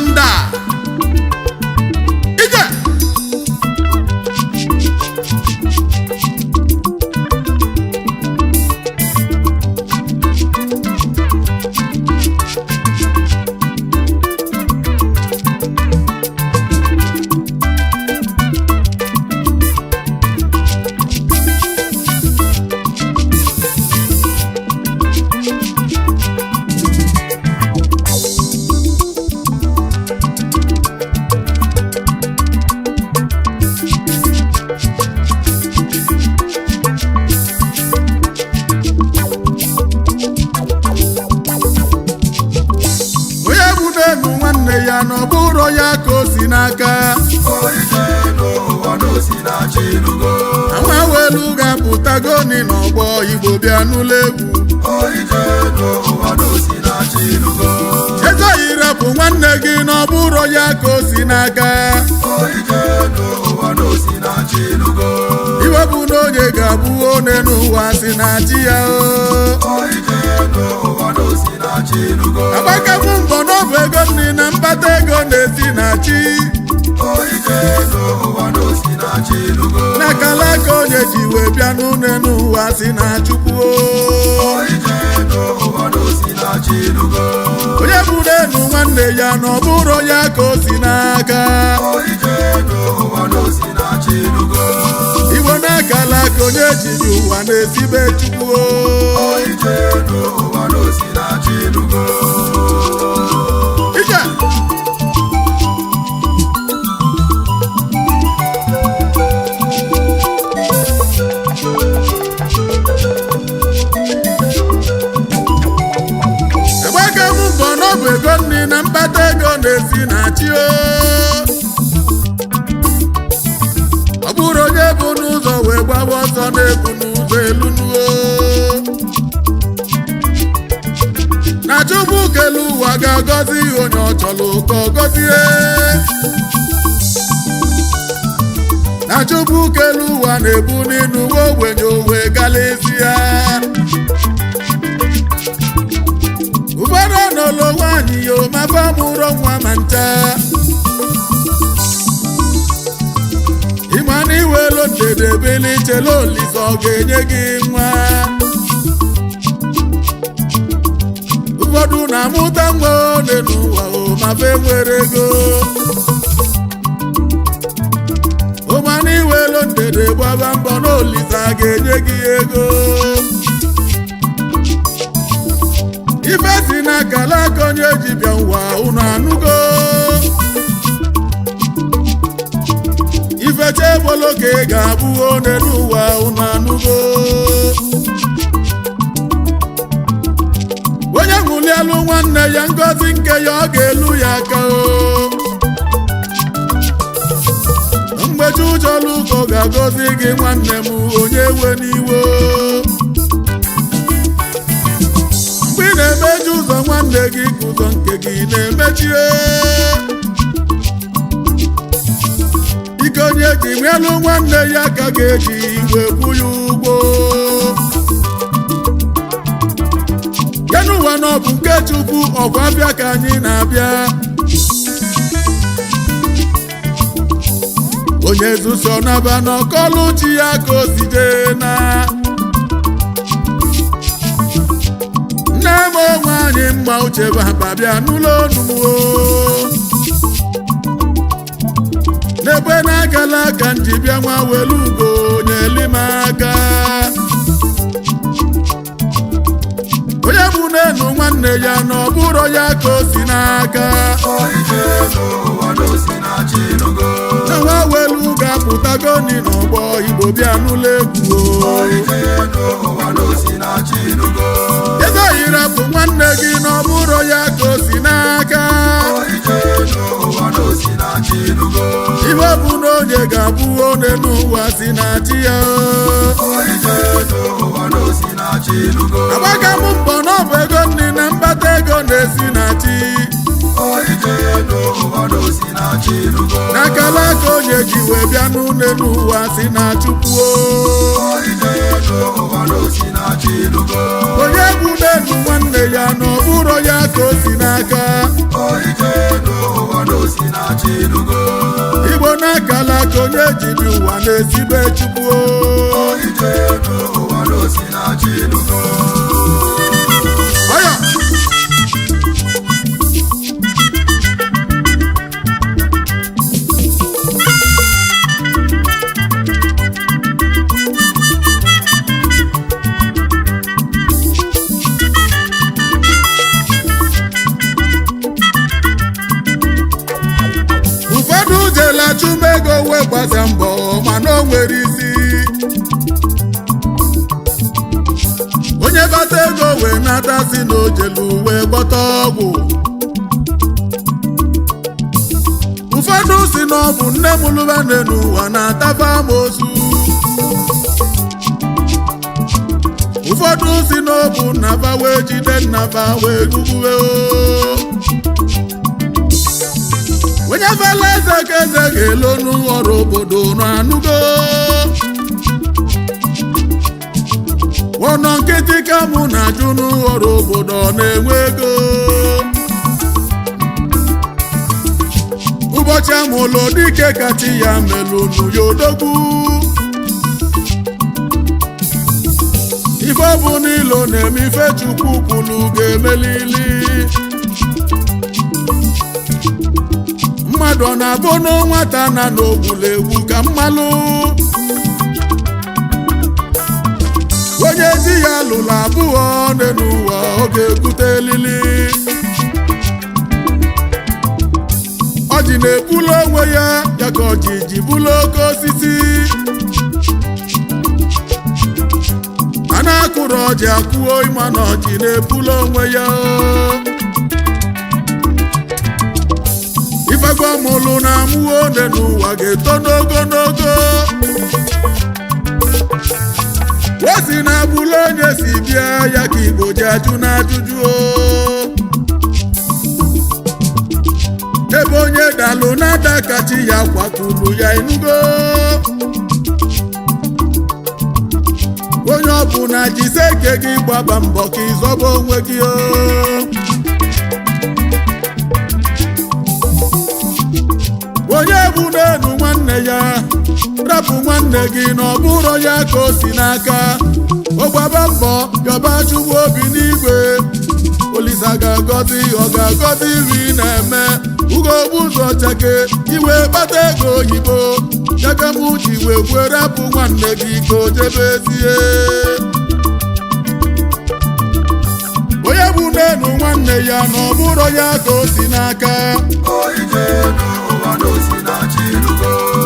Amanda ije ya n'ọbụrụ ya ka o si n'aka ama welu ga-apụtagoni n'ọgbọ Igbo bịa n'ụlọ egwu ezoghị bụ nwanne gị n'ọbụrụ ya ka o si n'aka iwe bụ na onye ga-abụ one n'ụwa si na chi ya agbakabụ mbọ n'ọbụ ego nri na mkpata ego na-esi na chi n'akala aka onye ji wee bịa n'une n'ụwa si na Chukwu onye bụrụ enu nwanne ya na ọ bụrụ ya ka o si n'aka Igbo n'akala aka onye jiri ụwa na-esibe Chukwu ije egbegabụ mbọ n'ọbụ ego nri na mkpata ego na-esi na chi ọ bụrụ onye bụ n'ụzọ wee gbaba ọsọ na-ebu n'ụzọ elu nuo na Chukwu kelu ụwa ga-agọzi onye ọ chọrọ ka ọ gọzie na Chukwu kelu ụwa na-ebu n'inu ogbenye owe galisia ụfọdụ n'ụlọ nwaanyị ya omafe mụrụ nwa ma ncha ịma na iwelu ndedebili chela Olise ọ ga-enye gị nwa ụfọdụ na-amụta nwa one n'ụwa omafe nwere ego ụma na iwelu ndede gbaba mbọ na Olise a ga-enye gị ego ife si n'akala aka onye ji bịa ụwa unu anụgo ifecha egbolo ka ị ga-abụ one n'ụwa unu anụgo onye ṅụlialụ nwanne ya ngọzi nke ya ọ ga-elu ya aka mgbe chi ụjọlụ ụkọ ga-agọzi gị nwanne m onye we n'iwe mgbe ị na-emechi ụzọ nwanne gị ka ụzọ nke gị na-emechie ike onye ji nwelụ nwanne ya ka ga-eji igwe kwu ya ụgwọ ya n'ụwa na ọ bụ nke Chukwu ọgwụ abịa ka anyị na-abịa onye zuso naba n'ọkọlụ chi ya ka o si jee na nne m onwe anyị mma uche baba bịa n'ụlọ onugbo n'ebe na-agala aka nji bịa nwa welu ugo nyeli m aka onye bụ n'enu nwanne ya na ọ bụrụ ya ka o si n'aka na nwa welu ga-apụtagoni n'ọgbọ Igbo bịa n'ụlọ egwu ezoghị bụ nwanne gị na ọ bụrụ ya ka o si n'aka iwe bụ na onye ga-abụ one n'ụwa si na chi ya agbaga m mbọ n'ọbụ ego nri na mkpata ego na-esi na chi n'akala aka onye ji wee bịa n'une n'ụwa si na Chukwu onye bụ n'elu nwanne ya na ọ bụrụ ya ka o si n'aka Igbo na-akala aka onye jibi ụwa na-esibe Chukwu aya Chumego wee gbasa mbọ mana o nwere isi onye bata ego wee natasi n'ojelu wee gbọta ọgwụ ụfọdụ si na ọ bụ nne m lụbane n'ụwa na-atafa amosu ụfọdụ si na ọ bụ nnafa wee jide nnafa wee gbugbue onye fela eze ka eze ga-elonu ọrụ obodo n'anụgo ọnọ nkịtị ka mụ na-ajụ n'ọrụ obodo na-enwe ego ụbọchị amụlụ dike kachi ya melụnụ ya odogwu ife ọ bụ n'ilo na-eme ife Chukwu kwulu ga-emelili mmadụ ọ na-abụ n'nwata na n'ogwulegwu ka mmalụ onye di ya lụrụ abụọ n'ụwa ọ ga-ebute elili ọjị na-ebulu onwe ya ya ka ọjị ji bulu oke osisi a na-akụrụ ọjị akụo ịma na ọjị na-ebulu onwe ya ifegwa mụlụ na amụọ ode n'ụwa ga-eto n'ogologo osi na agbụla onye si bịa ya ka Igbo ji ajụ n'ajụjụ ebe onye dalụ na-ada kachi ya kwakulu ya inugo onye ọbụla jise ike gị gbaba mbọ ka ịzọba onwe gị onye bụ n'elu nwanne ya rapụ nwanne gị na ọ bụrụ ya ka o si n'aka ọ gbaba mbọ yọba Chukwu obi n'igwe Olisa ga-agọzi ọ ga-agọzi iri na-eme ugogbu ụzọ cheke iwe kpata ego oyibo cheke m ji wee kwere rapụ nwanne gị ka o jebezie onye bụ n'elu nwanne ya na ọ bụrụ ya ka o si n'aka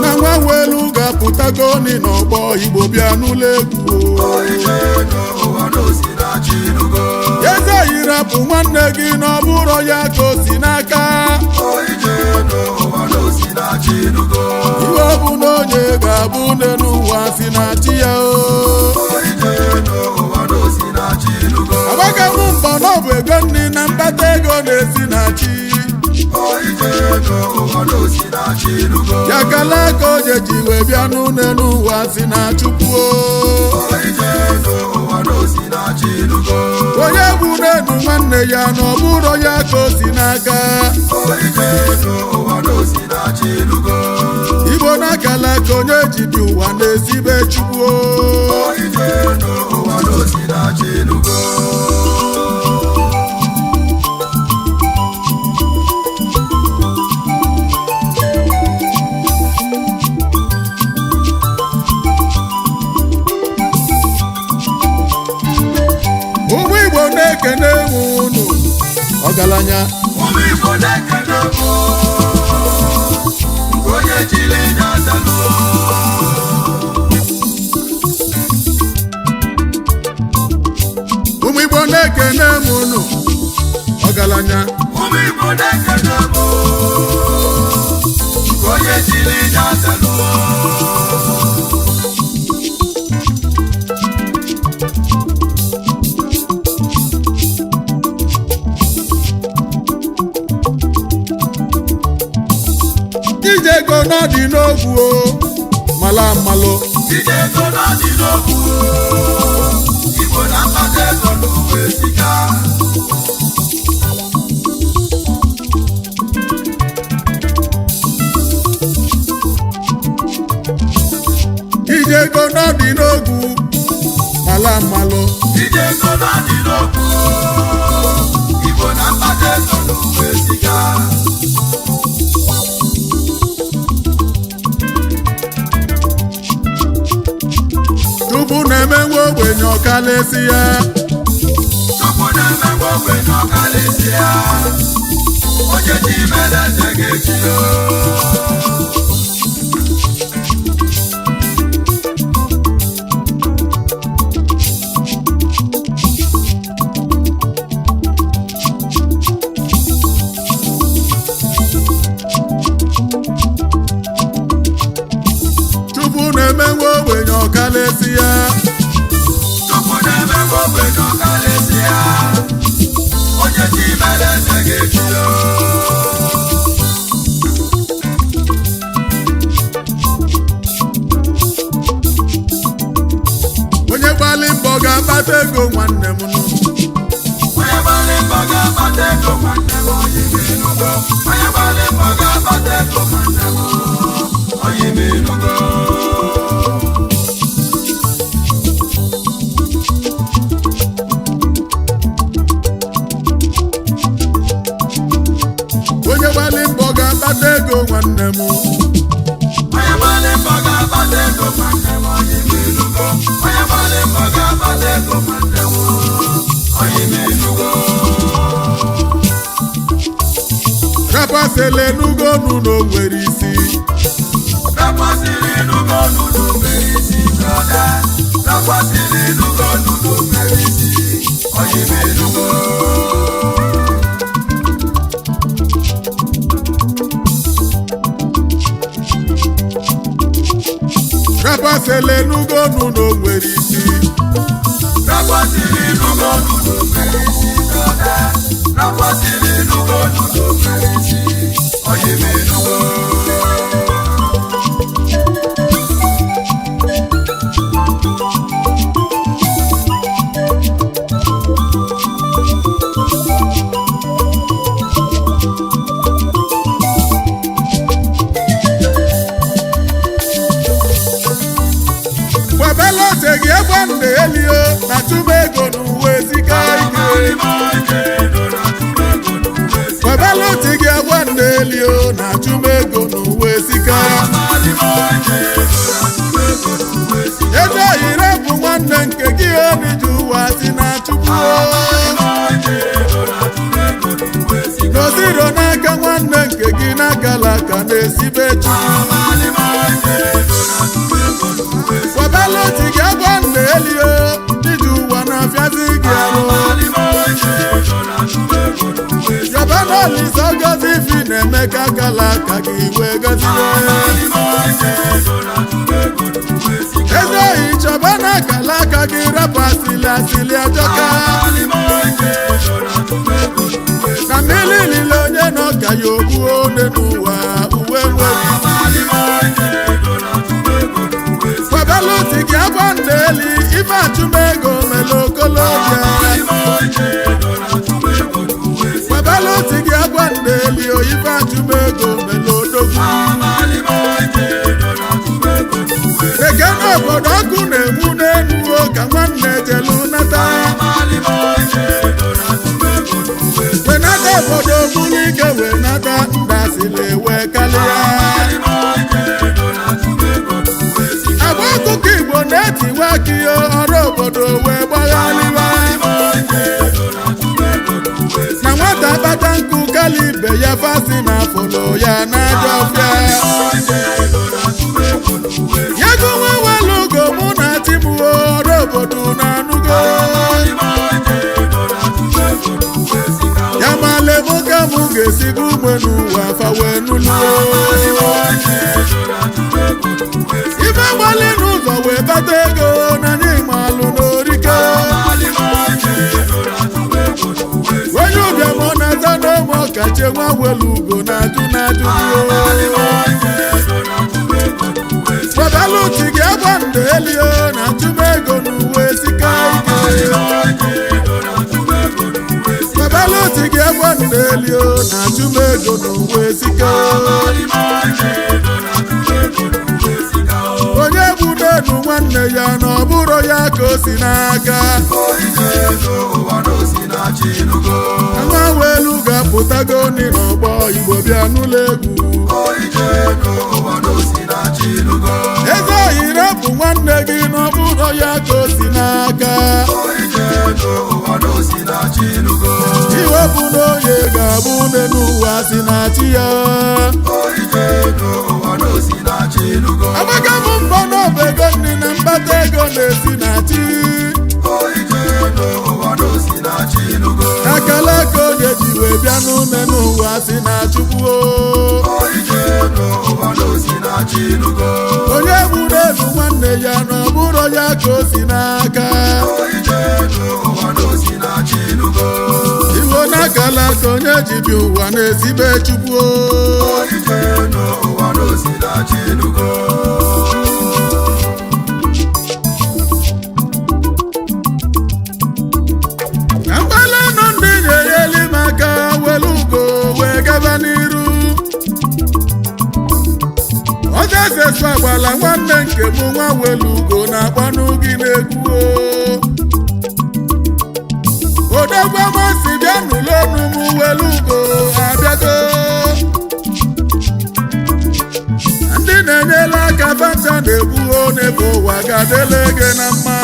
na nwa welu ga-apụtago ni n'ọgbọ Igbo bịa n'ụlọ egwu eze yirapụ nwanne gị na ọ bụrụ ya ka o si n'aka ihe ọ bụ na onye ga-abụ n'elu ụwa si na chi ya agbaga m mbọ na ọ bụ ego nri na mkpata ego na-esi na chi ya kala ka o ji wee bịa n'ụlọ ụwa si na Chukwu onye bụ n'elu nwanne ya na ọ bụrụ ya ka o si n'aka Igbo na-akala ka onye ji dị ụwa na-esibe Chukwu ụmụ Igbo na-ekene unu ọgaranya onye jiri na-azalụ ụmụ Igbo na-ekene unu ọgaranya ụmụ Igbo na-ekene onye jiri na-azalụ ije ego n'ọdị n'ogwu mala mmalụ ije ego n'ọdị n'ogwu Igbo na-akpata ego n'uwe sika ọkalịsịa Chukwu na-emekwa ogbenye ọkalịsịa onye ji mere eze ga-echi Chukwu na-emenwe ogbenye ọkalịsịa Chukwu na-emekwa ogbenye ọkalịsịa onye ji mere eze ga-echi onye gbalị mbọ ga-akpata ego nwanne m nụ onye gbalị mbọ ga-akpata ego nwanne m onye menugo onye gbalị mbọ ga-akpata ego nwanne m onye menugo onye gbalị mbọ ga-akpata ego nwanne m onye gbalị mbọ ga-akpata ego nwanne m onye menugo onye gbalị mbọ ga-akpata ego nwanne m onye menugo rapasịla enugo nụ n'onwere isi rakwasịrị enugo n'ụlọ mere isi brọda rakwasịrị enugo n'ụlọ mere isi onye menugo rapasịla enugo nụ n'onwere isi rakwasịrị enugo n'ụlọ mere isi brọda rakwasịrị enugo n'ụlọ mere isi onye menugo kwabela oche gị egbe nna elio na chụba ego n'uwe sika ike kwabela oche gị egbe nna elio na chụba ego n'uwe sika ego oyire bụ nwanne nke gị oniju ụwa si na chukwu n'oziro n'aka nwanne nke gị n'akala aka na-esibe chukwu kwabela oche gị egbe nna elio iji ụwa na-afịazi gị arụ yọbana olise ogozi ifi na-eme ka akala aka gị wee gozie eze ohi chọba na akala aka gị rapasịlị asịlị ajọka na mmiri niile onye nọ ka ya ogbu one n'ụwa uwe nwere kwabela otu gị agba nna eli ife achụmego mele okolobịa kwabela otu gị agba nna eli oyife achụmego mele odogwu eke n'obodo ọkụ na-enwu n'enuwo ka nwanne jelu nata wenata obodo ogbulu ike wee nata ndasịla wee kalịa agba akụkọ Igbo na-etiwe aka ihe ọrụ obodo wee gbaghalịwa na nwata kpata nkụ kala ibe ya fasi na afọlọ ya n'aja ọfịa ya gụnwe welu ugo mụ na timuo ọrụ obodo na anụgo ya malemo ka mụ ga-esigo ume n'ụwa fa wee nụluo ife gbalị n'ụzọ wee bata ego na anyị malụ n'orike onye ụbịam ọ na-aza n'ogbe ọkacha nwa welu ugo na-ajụ kwabela otu gị agba nda elio na achụba ego n'uwe sika ike kwabela otu gị agba nda elio na achụba ego n'uwe sika onye bụ n'enu nwanne ya na ọ bụrụ ya ka o si n'aka nwa welu ga-apụtago nri n'ọgbọ Igbo bịa n'ụlọ egwu eze oyire bụ nwa nwanne gị na ọ bụrụ ya ka o si n'aka iwepụ na onye ga-abụ nne n'ụwa si na chi ya agbaka m mbọ n'ọba ego nri na mkpata ego na-esi na chi akala ka onye ji wee bịa n'ume n'ụwa si na chukwu onye gburu elu nwanne ya na ọ bụrụ ya ka o si n'aka iwo n'akala ka onye ji bi ụwa na-ezibe chukwu mgbalanụ ndị nyere m aka welu ugo wee gaba n'iru ọgazesu agbala nwanne nke m nwa welu ugo na-agbanụ gị n'egwu odogwu amasị bịa n'ụlọ ọnụ m welu ugo abịago ndị na-enyela aka fanta na-egbuo n'ebe ụwa ga-adịle gị na mma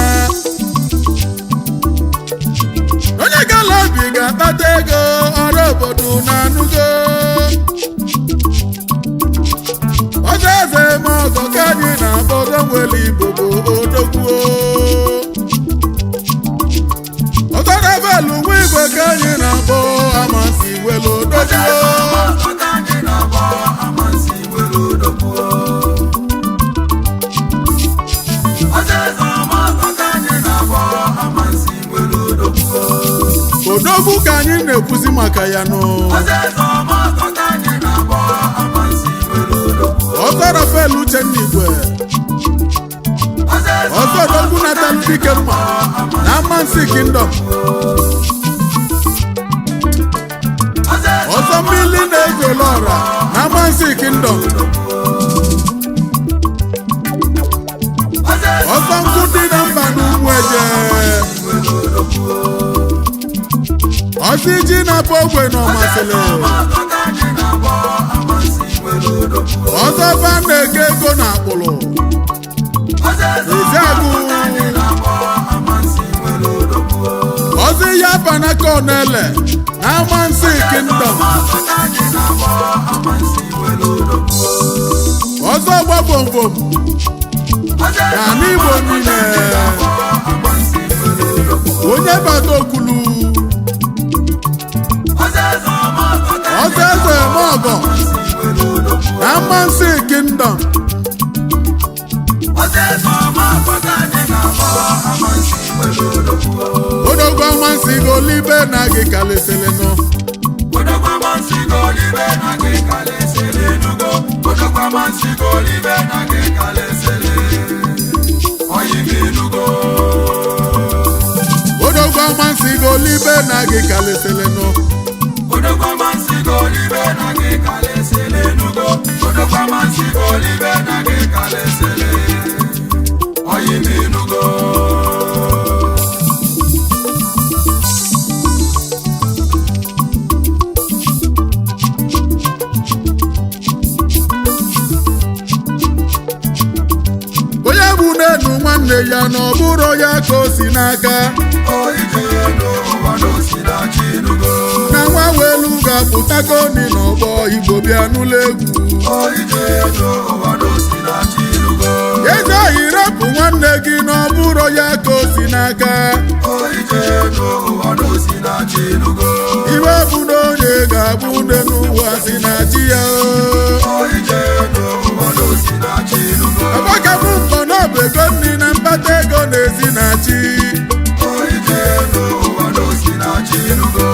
onye gala obi ga-akpata ego ọrụ obodo na-anụgo ọzọ eze ma ọzọ ka anyị na-akpọgo nwere igbo bụ odogwu ọzọ rebelu nwa igwe ka anyị na-akpọ amasị welu odogwu odogwu ka anyị na-ekwuzi maka ya nụ ọzọ Rafael Uchenna Igwe ọzọ odogwu Natal dike mma na Amansi Kingdom ọzọ mmili na-ezolo ọra na Amansi Kingdom ọzọ nkụ dị na mba n'ugwu eje ọsị ji na-apụ ogwe n'ọmasịlị ọzọ ba na-eke ego na akpụlụ eziagụ ọzọ ya banaka n'ele na Amansi Kingdom ọzọ gbabomvom na n'Igbo niile onye bata okulu ọzọ eze eme ọgọ na Amansi Kingdom odogwu Amansi golibe na gị kalesịrị nọ odogwu Amansi golibe na gị kalesịrị nọ onye bụ n'elu nwanne ya na ọ bụrụ ya ka o si n'aka na nwa welu ga-apụtago nri n'ọgbọ Igbo bịa n'ụlọ egwu eze oyi rapụ nwanne gị na ọ bụrụ ya ka o si n'aka iwe bụ na onye ga-abụ nne n'ụwa si na chi ya agbaka m mbọ n'ọba ego nri na mkpata ego na-esi na chi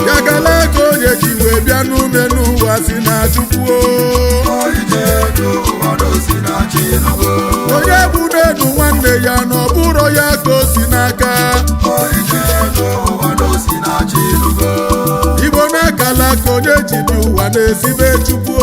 ya gala ka onye ji wee bịa n'ume n'ụwa si na chukwu onye bụ n'elu nwanne ya na ọ bụrụ ya ka o si n'aka Igbo na-akala ka onye ji bi ụwa na-esibe chukwu